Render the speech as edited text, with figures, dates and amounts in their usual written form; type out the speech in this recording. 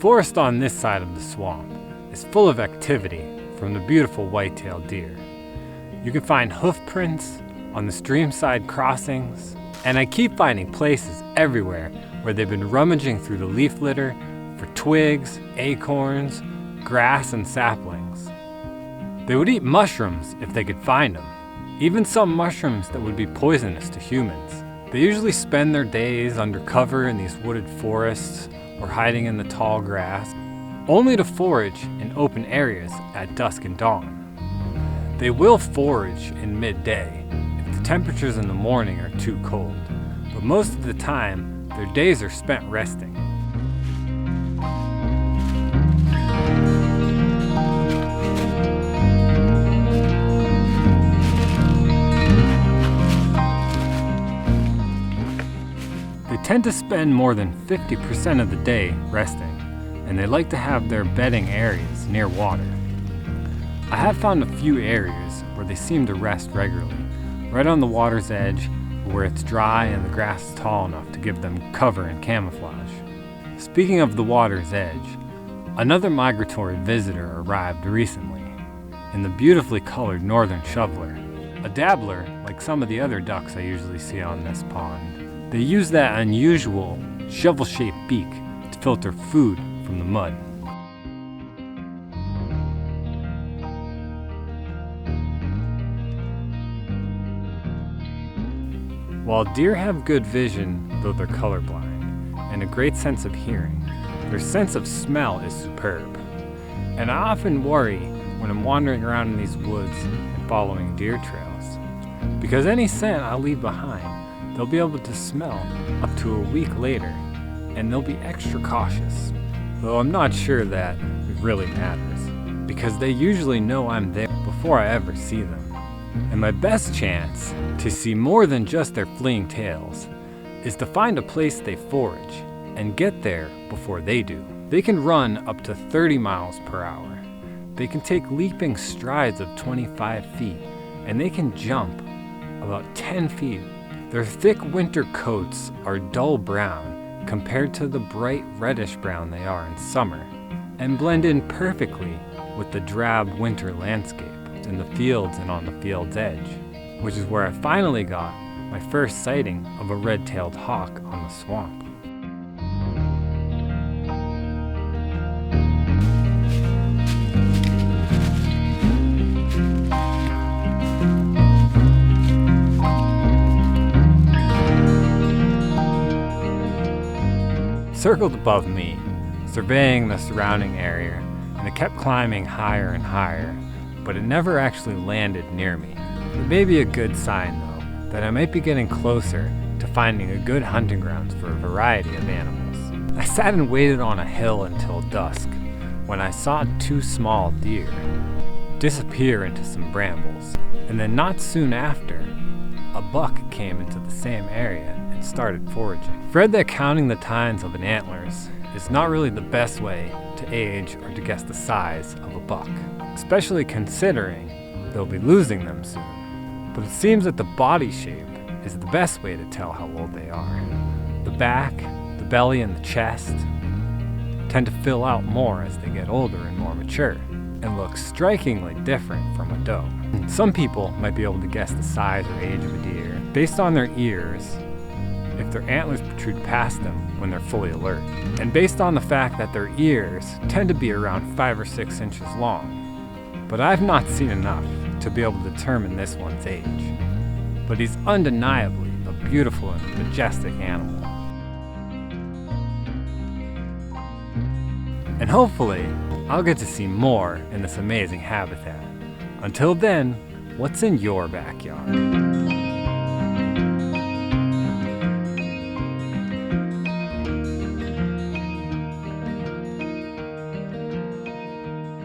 forest on this side of the swamp is full of activity from the beautiful white-tailed deer. You can find hoof prints on the streamside crossings, and I keep finding places everywhere where they've been rummaging through the leaf litter for twigs, acorns, grass, and saplings. They would eat mushrooms if they could find them, even some mushrooms that would be poisonous to humans. They usually spend their days under cover in these wooded forests or hiding in the tall grass, only to forage in open areas at dusk and dawn. They will forage in midday if the temperatures in the morning are too cold, but most of the time their days are spent resting. They tend to spend more than 50% of the day resting, and they like to have their bedding areas near water. I have found a few areas where they seem to rest regularly, right on the water's edge, where it's dry and the grass is tall enough to give them cover and camouflage. Speaking of the water's edge, another migratory visitor arrived recently in the beautifully colored northern shoveler, a dabbler like some of the other ducks I usually see on this pond. They use that unusual shovel-shaped beak to filter food from the mud. While deer have good vision, though they're colorblind, and a great sense of hearing, their sense of smell is superb. And I often worry when I'm wandering around in these woods and following deer trails, because any scent I leave behind, they'll be able to smell up to a week later, and they'll be extra cautious. Though I'm not sure that it really matters, because they usually know I'm there before I ever see them. And my best chance to see more than just their fleeing tails is to find a place they forage and get there before they do. They can run up to 30 miles per hour. They can take leaping strides of 25 feet, and they can jump about 10 feet. Their thick winter coats are dull brown compared to the bright reddish brown they are in summer, and blend in perfectly with the drab winter landscape in the fields and on the field's edge, which is where I finally got my first sighting of a red-tailed hawk on the swamp. Circled above me, surveying the surrounding area, and it kept climbing higher and higher, but it never actually landed near me. It may be a good sign, though, that I might be getting closer to finding a good hunting grounds for a variety of animals. I sat and waited on a hill until dusk, when I saw 2 small deer disappear into some brambles, and then not soon after, a buck came into the same area and started foraging. I've read that counting the tines of an antlers is not really the best way to age or to guess the size of a buck, especially considering they'll be losing them soon. But it seems that the body shape is the best way to tell how old they are. The back, the belly, and the chest tend to fill out more as they get older and more mature, and look strikingly different from a doe. Some people might be able to guess the size or age of a deer based on their ears, if their antlers protrude past them when they're fully alert, and based on the fact that their ears tend to be around 5 or 6 inches long. But I've not seen enough to be able to determine this one's age. But he's undeniably a beautiful and majestic animal. And hopefully, I'll get to see more in this amazing habitat. Until then, what's in your backyard?